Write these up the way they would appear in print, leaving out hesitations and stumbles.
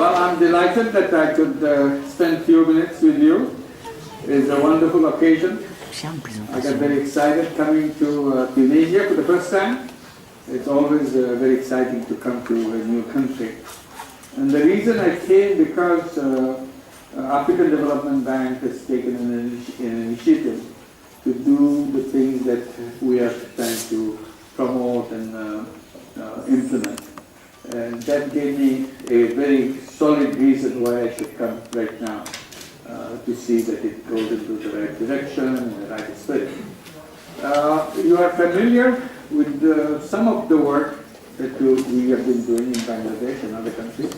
Well, I'm delighted that I could spend a few minutes with you. It's a wonderful occasion. I got very excited coming to Tunisia for the first time. It's always very exciting to come to a new country. And the reason I came because African Development Bank has taken an initiative to do the things that we are trying to promote and implement. And that gave me a very solid reason why I should come right now, to see that it goes into the right direction and the right spirit. You are familiar with some of the work that we have been doing in Bangladesh and other countries.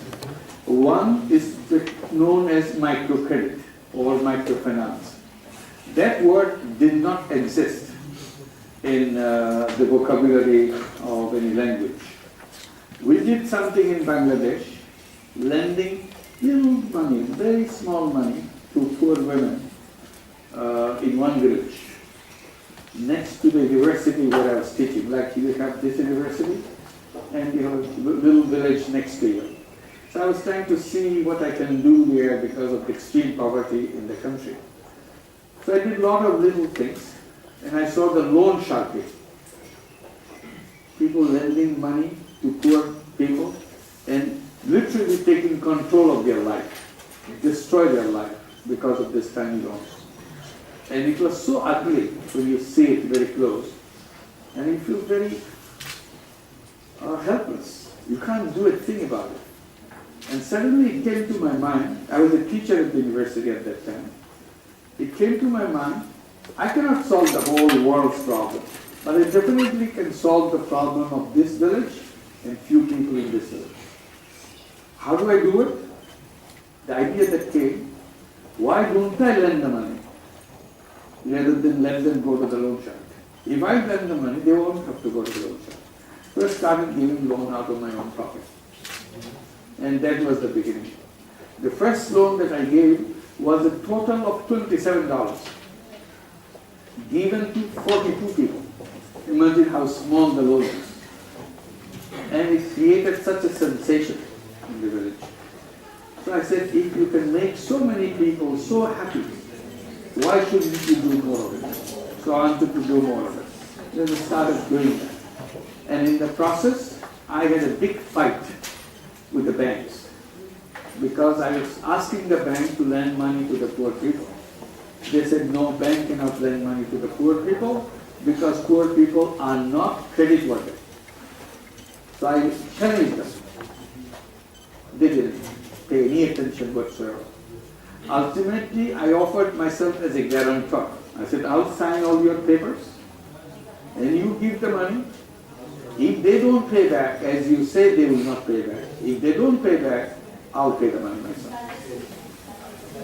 One is known as microcredit or microfinance. That word did not exist in the vocabulary of any language. We did something in Bangladesh, lending little money, very small money, to poor women in one village, next to the university where I was teaching. Like you have this university, and you have a little village next to you. So I was trying to see what I can do there because of extreme poverty in the country. So I did a lot of little things, and I saw the loan sharking. People lending money to poor people and literally taking control of their life, destroy their life because of this tiny loans. And it was so ugly when you see it very close, and you feel very helpless. You can't do a thing about it. And suddenly it came to my mind, I was a teacher at the university at that time, it came to my mind, I cannot solve the whole world's problem, but I definitely can solve the problem of this village and few people in this village. How do I do it? The idea that came, why don't I lend the money rather than let them go to the loan shark? If I lend the money, they won't have to go to the loan shark. So I started giving loan out of my own pocket. And that was the beginning. The first loan that I gave was a total of $27, given to 42 people. Imagine how small the loan is. And it created such a sensation in the village. So I said, if you can make so many people so happy, why shouldn't you do more of it? So I wanted to do more of it. Then I started doing that. And in the process, I had a big fight with the banks, because I was asking the bank to lend money to the poor people. They said, no, bank cannot lend money to the poor people because poor people are not creditworthy. So I challenged them. They didn't pay any attention whatsoever. Ultimately, I offered myself as a guarantor. I said, I'll sign all your papers and you give the money. If they don't pay back, as you say, they will not pay back. If they don't pay back, I'll pay the money myself.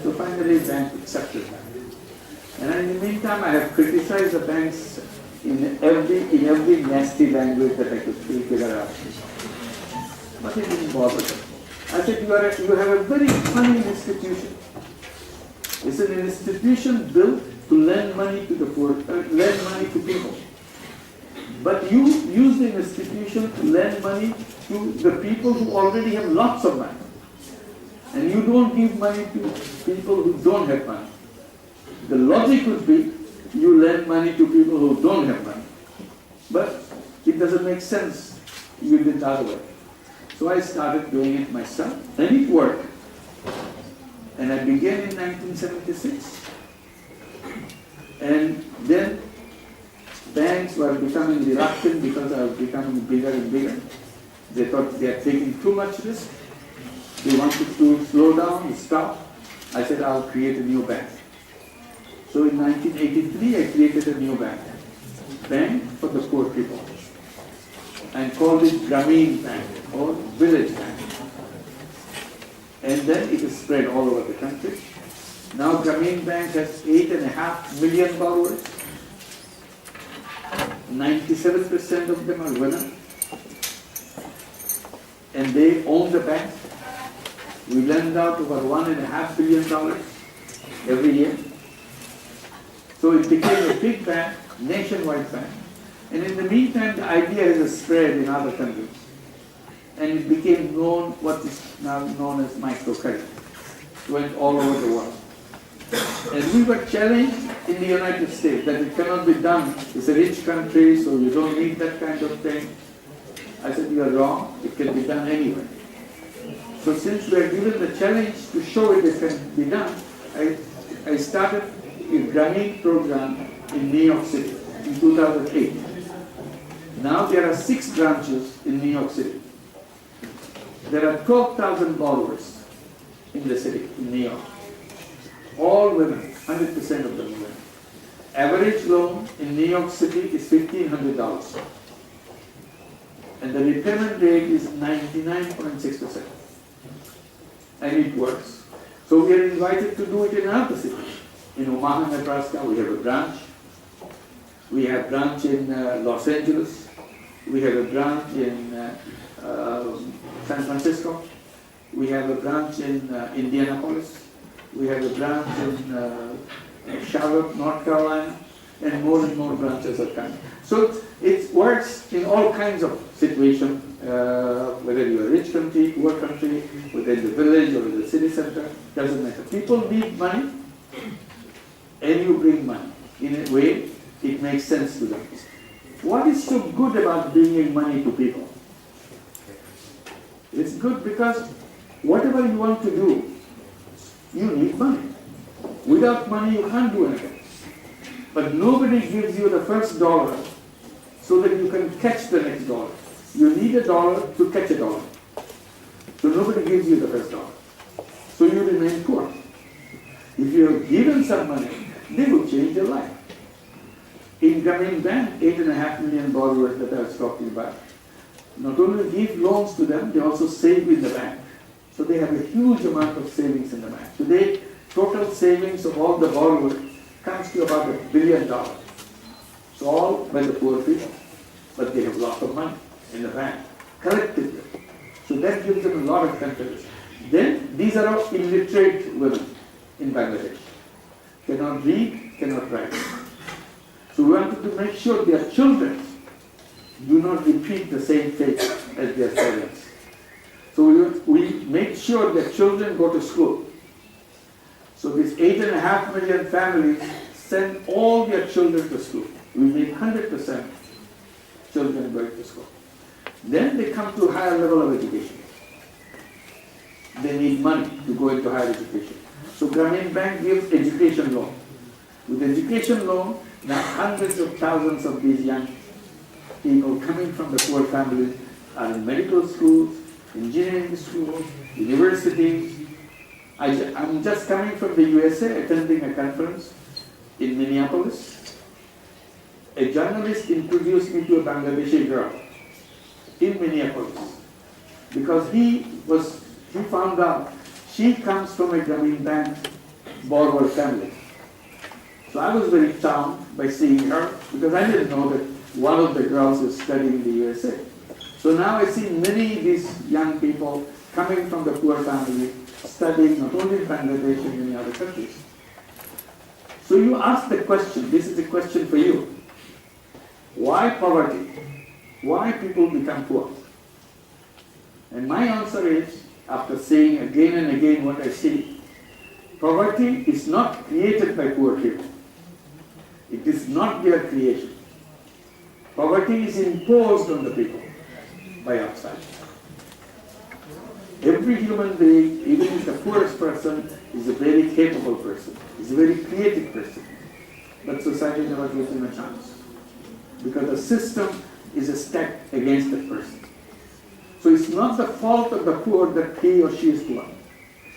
So finally, the bank accepted that. And in the meantime, I have criticized the banks in every nasty language that I could figure out. But it didn't bother them. I said, you have a very funny institution. It's an institution built to lend money to the poor, lend money to people. But you use the institution to lend money to the people who already have lots of money. And you don't give money to people who don't have money. The logic would be, you lend money to people who don't have money. But it doesn't make sense. You did it the other way. So I started doing it myself, and it worked. And I began in 1976. And then banks were becoming reluctant because I was becoming bigger and bigger. They thought they are taking too much risk. They wanted to slow down, stop. I said, I'll create a new bank. So in 1983, I created a new bank for the poor people, and called it Grameen Bank, or Village Bank. And then it is spread all over the country. Now Grameen Bank has 8.5 million borrowers. 97% of them are women. And they own the bank. We lend out over $1.5 billion every year. So it became a big bank, nationwide bank. And in the meantime, the idea has spread in other countries. and it became known, what is now known as microcredit. It went all over the world. And we were challenged in the United States that it cannot be done. It's a rich country, so you don't need that kind of thing. I said, you are wrong. It can be done anyway. So since we are given the challenge to show it can be done, I started a Grameen program in New York City in 2008. Now there are 6 branches in New York City. There are 12,000 borrowers in the city, in New York. All women, 100% of them women. Average loan in New York City is $1,500. And the repayment rate is 99.6%. And it works. So we are invited to do it in another city. In Omaha, Nebraska, we have a branch. We have a branch in Los Angeles. We have a branch in San Francisco. We have a branch in Indianapolis. We have a branch in Charlotte, North Carolina, and more branches are coming. So it works in all kinds of situations, whether you're a rich country, poor country, within the village or in the city center, doesn't matter. People need money, and you bring money. In a way, it makes sense to them. What is so good about bringing money to people? It's good because whatever you want to do, you need money. Without money, you can't do anything. But nobody gives you the first dollar so that you can catch the next dollar. You need a dollar to catch a dollar. So nobody gives you the first dollar. So you remain poor. If you are given some money, they will change your life. In Grameen Bank, 8.5 million borrowers that I was talking about, not only give loans to them, they also save in the bank. So they have a huge amount of savings in the bank. Today, total savings of all the borrowers comes to about $1 billion. It's all by the poor people. But they have lots of money in the bank, collectively. So that gives them a lot of confidence. Then, these are all illiterate women in Bangladesh. Cannot read, cannot write. So we wanted to make sure their children do not repeat the same fate as their parents. So we make sure that children go to school. So these 8.5 million families send all their children to school. We make 100% children going to school. Then they come to a higher level of education. They need money to go into higher education. So Grameen Bank gives education loan. With education loan, now hundreds of thousands of these young people coming from the poor families are in medical schools, engineering schools, universities. I'm just coming from the USA, attending a conference in Minneapolis. A journalist introduced me to a Bangladeshi girl in Minneapolis because he found out she comes from a Grameen Bank borrower family. So I was very charmed by seeing her because I didn't know that one of the girls is studying in the USA. So now I see many of these young people coming from the poor family, studying not only in Bangladesh and many other countries. So you ask the question, this is a question for you. Why poverty? Why people become poor? And my answer is, after saying again and again what I see, poverty is not created by poor people. It is not their creation. Poverty is imposed on the people by outside. Every human being, even the poorest person, is a very capable person, is a very creative person. But society never gives him a chance. Because the system is a stack against that person. So it's not the fault of the poor that he or she is poor.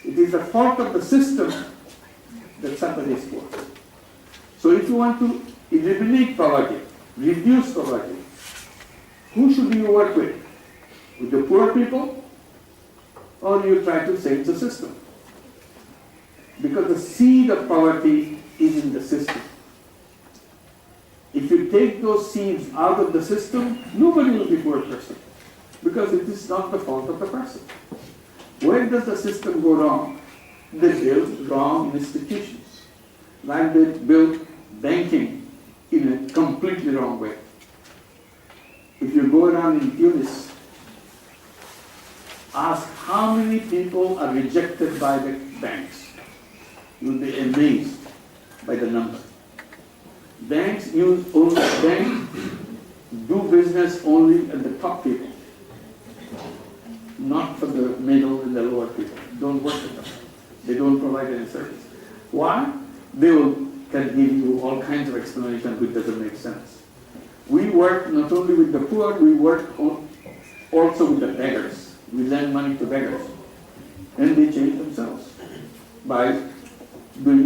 It is the fault of the system that somebody is poor. So if you want to eliminate poverty, reduce poverty, who should you work with? With the poor people? Or you try to change the system? Because the seed of poverty is in the system. If you take those seeds out of the system, nobody will be a poor person. Because it is not the fault of the person. Where does the system go wrong? They build wrong institutions. Like they build banking in a completely wrong way. If you go around in Yunus, Ask how many people are rejected by the banks. You'll be amazed by the number. Banks do business only at the top people, not for the middle and the lower people. Don't work with them. They don't provide any service. Why? Can give you all kinds of explanation which doesn't make sense. We work not only with the poor, we work also with the beggars. We lend money to beggars. And they change themselves by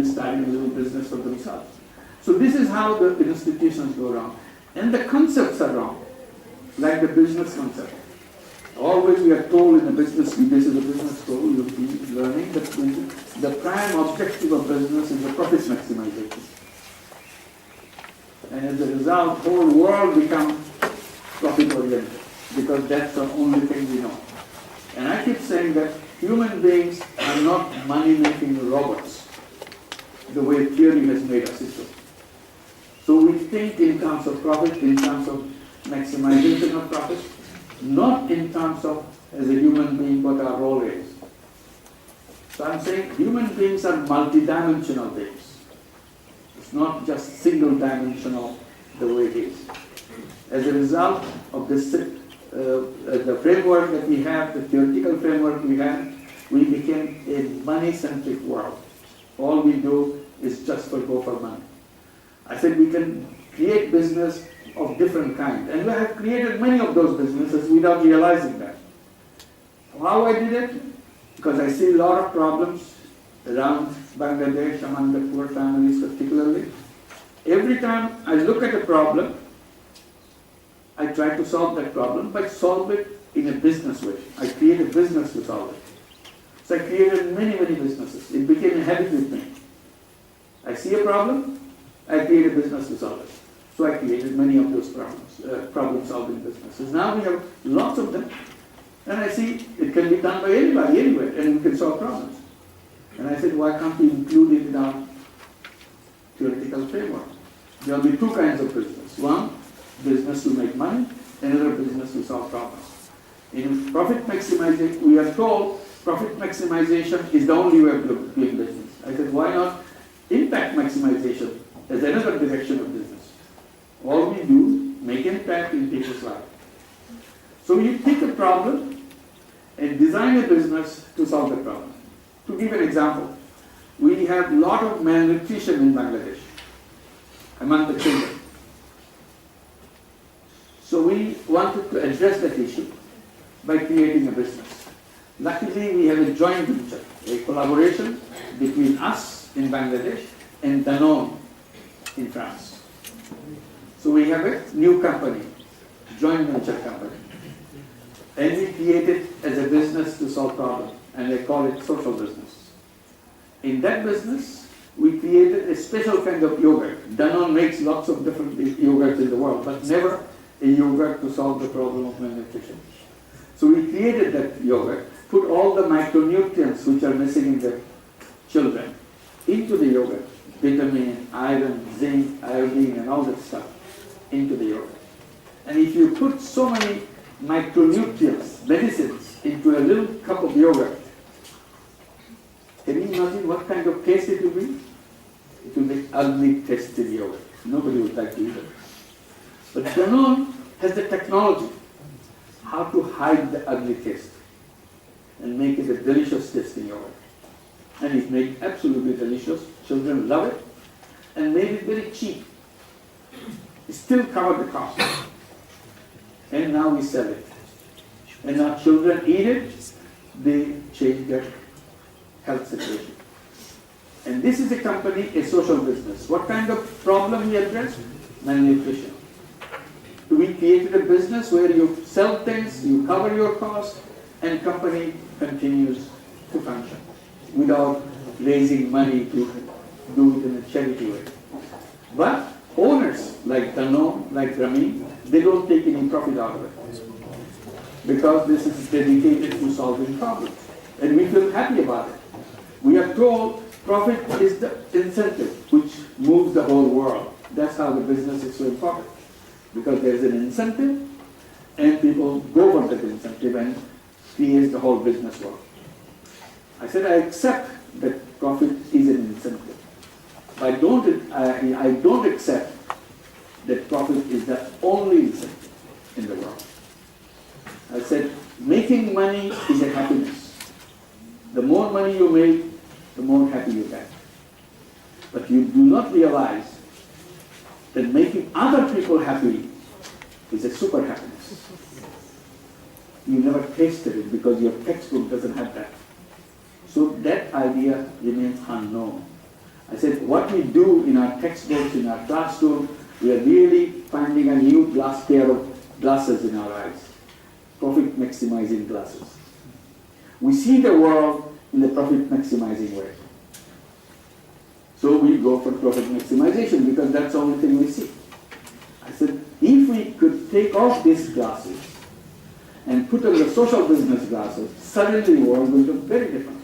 starting a little business for themselves. So this is how the institutions go wrong. And the concepts are wrong, like the business concept. Always we are told in a business, this is a business school, you'll be learning that the prime objective of business is the profit maximization. And as a result, the whole world becomes profit oriented, because that's the only thing we know. And I keep saying that human beings are not money-making robots, the way theory has made us into. So we think in terms of profit, in terms of maximization of profit, not in terms of, as a human being, what our role is. So I'm saying human beings are multidimensional beings. It's not just single-dimensional the way it is. As a result of this, the framework that we have, the theoretical framework we have, we became a money-centric world. All we do is just go for money. I said we can create business of different kinds. And we have created many of those businesses without realizing that. How I did it? Because I see a lot of problems around Bangladesh, among the poor families particularly. Every time I look at a problem, I try to solve that problem, but solve it in a business way. I create a business to solve it. So I created many, many businesses. It became a habit with me. I see a problem, I create a business to solve it. So I created many of those problem-solving businesses. Now we have lots of them, and I see it can be done by anybody, anywhere, and we can solve problems. And I said, why can't we include it in our theoretical framework? There will be two kinds of business. One, business to make money, another business to solve problems. In profit maximization, we are told profit maximization is the only way of doing business. I said, why not impact maximization as another direction of business? All we do, make impact in people's lives. So you pick a problem and design a business to solve the problem. To give an example, we have a lot of malnutrition in Bangladesh among the children. So we wanted to address that issue by creating a business. Luckily, we have a joint venture, a collaboration between us in Bangladesh and Danone in France. So we have a new company, joint venture company. And we create it as a business to solve problems, and they call it social business. In that business, we created a special kind of yogurt. Danone makes lots of different yogurts in the world, but never a yogurt to solve the problem of malnutrition. So we created that yogurt, put all the micronutrients which are missing in the children into the yogurt, vitamin, iron, zinc, iodine, and all that stuff into the yogurt. And if you put so many micronutrients, medicines, into a little cup of yogurt, can you imagine what kind of taste it will be? It will make ugly tasting yogurt. Nobody would like to eat it. But Danone has the technology how to hide the ugly taste and make it a delicious tasting yogurt. And it made absolutely delicious. Children love it and made it very cheap. It still covered the cost. And now we sell it. And now children eat it, they change their health situation. And this is a company, a social business. What kind of problem we address? Malnutrition. We created a business where you sell things, you cover your cost, and company continues to function without raising money to do it in a charity way. But owners like Danone, like Ramin, they don't take any profit out of it because this is dedicated to solving problems. And we feel happy about it. We are told profit is the incentive which moves the whole world. That's how the business is so important. Because there's an incentive and people go for that incentive and creates the whole business world. I said I accept that profit is an incentive. But I don't accept that profit is the only incentive in the world. I said making money is a happiness. The more money you make, the more happy you get. But you do not realize that making other people happy is a super happiness. You never tasted it because your textbook doesn't have that. So that idea remains unknown. I said what we do in our textbooks, in our classroom, we are really finding a new pair of glasses in our eyes. Profit maximizing glasses. We see the world in the profit maximizing way. So we go for profit maximization because that's the only thing we see. I said, if we could take off these glasses and put on the social business glasses, suddenly the world will look very different.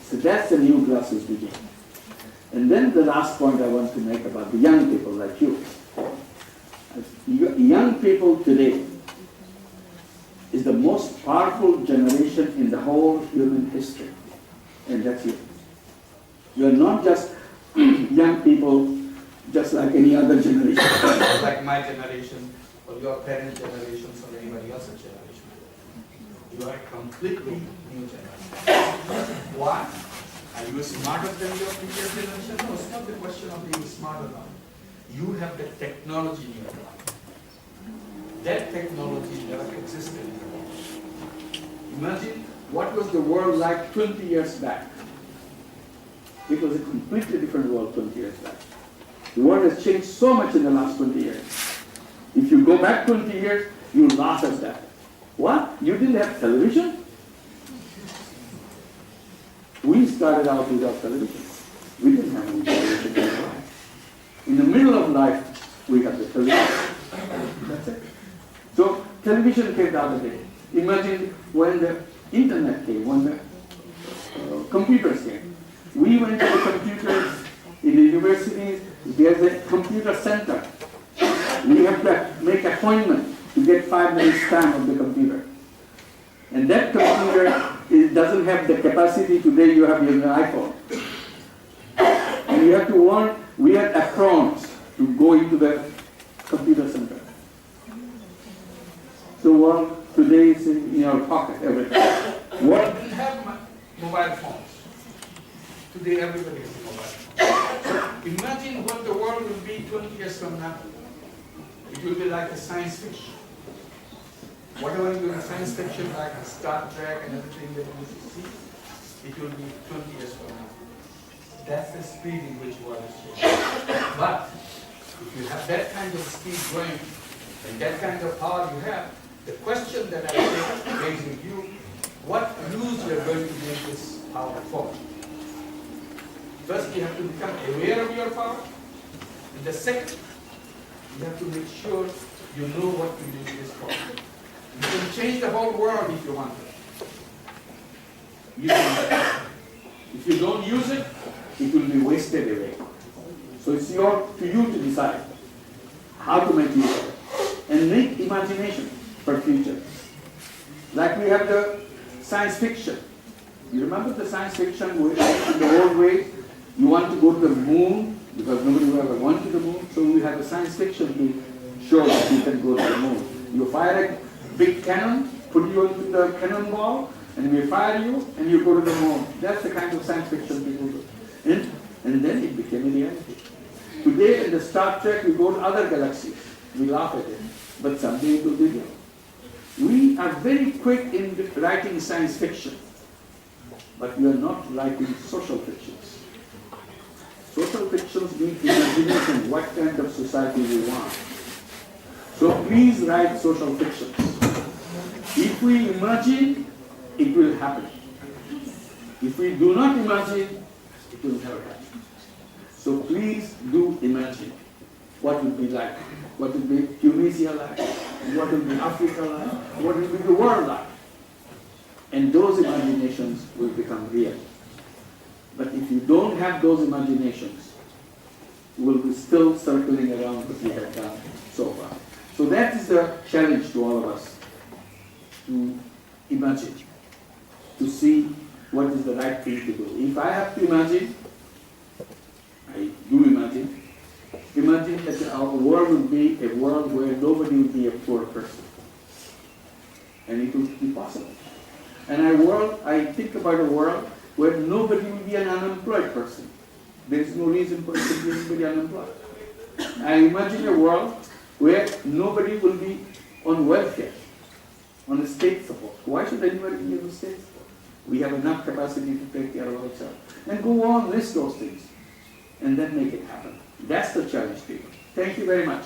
So that's the new glasses we get. And then the last point I want to make about the young people like you. Young people today is the most powerful generation in the whole human history. And that's you. You are not just young people just like any other generation, like my generation or your parents' generations or anybody else's generation. You are a completely new generation. Why? Are you smarter than your previous generation? No, it's not the question of being smarter now. You have the technology in your life. That technology never existed in the world. Imagine what was the world like 20 years back. It was a completely different world 20 years back. The world has changed so much in the last 20 years. If you go back 20 years, you laugh at that. What? You didn't have television? We started out without television. We didn't have any television in our life. In the middle of life, we had the television. That's it. So television came the other day. Imagine when the internet came, when the computers came. We went to the computers in the universities. There's a computer center. We have to make an appointment to get 5 minutes time on the computer. And that computer doesn't have the capacity today you have your iPhone. And you have to warn, we had aprons to go into the computer center. So what today is in your pocket, everything. What didn't have mobile phones. Today everybody has a mobile phone. Imagine what the world will be 20 years from now. It will be like a science fiction. Whatever you in science fiction, like Star Trek and everything that you see, it will be 20 years from now. That's the speed in which world is changing. But if you have that kind of speed going and that kind of power you have, the question that I raise with you, what use you are going to make this power for? First, you have to become aware of your power. And the second, you have to make sure you know what to use this for. You can change the whole world if you want to. Use it. If you don't use it, it will be wasted away. So it's to you to decide how to make use of it. And make imagination for future. Like we have the science fiction. You remember the science fiction in the old way? You want to go to the moon, because nobody will ever went to the moon, so we have a science fiction to show that you can go to the moon. You fire a big cannon, put you into the cannonball, and we fire you, and you go to the moon. That's the kind of science fiction people do. And then it became a reality. Today in the Star Trek, we go to other galaxies. We laugh at it. But someday it will be real. We are very quick in writing science fiction, but we are not writing social fictions. Social fictions need imagination, what kind of society we want. So please write social fictions. If we imagine, it will happen. If we do not imagine, it will never happen. So please do imagine what will be like. What will be Tunisia like? What will be Africa like? What will be the world like? And those imaginations will become real. But if you don't have those imaginations, you will be still circling around what we have done so far. So that is the challenge to all of us, to imagine to see what is the right thing to do. If I have to imagine, I do imagine that our world will be a world where nobody will be a poor person. And it will be possible. And I think about a world where nobody will be an unemployed person. There is no reason for anybody unemployed. I imagine a world where nobody will be on welfare, on the state support. Why should anybody be on the state support? We have enough capacity to take care of ourselves. And go on, list those things. And then make it happen. That's the challenge, people. Thank you very much.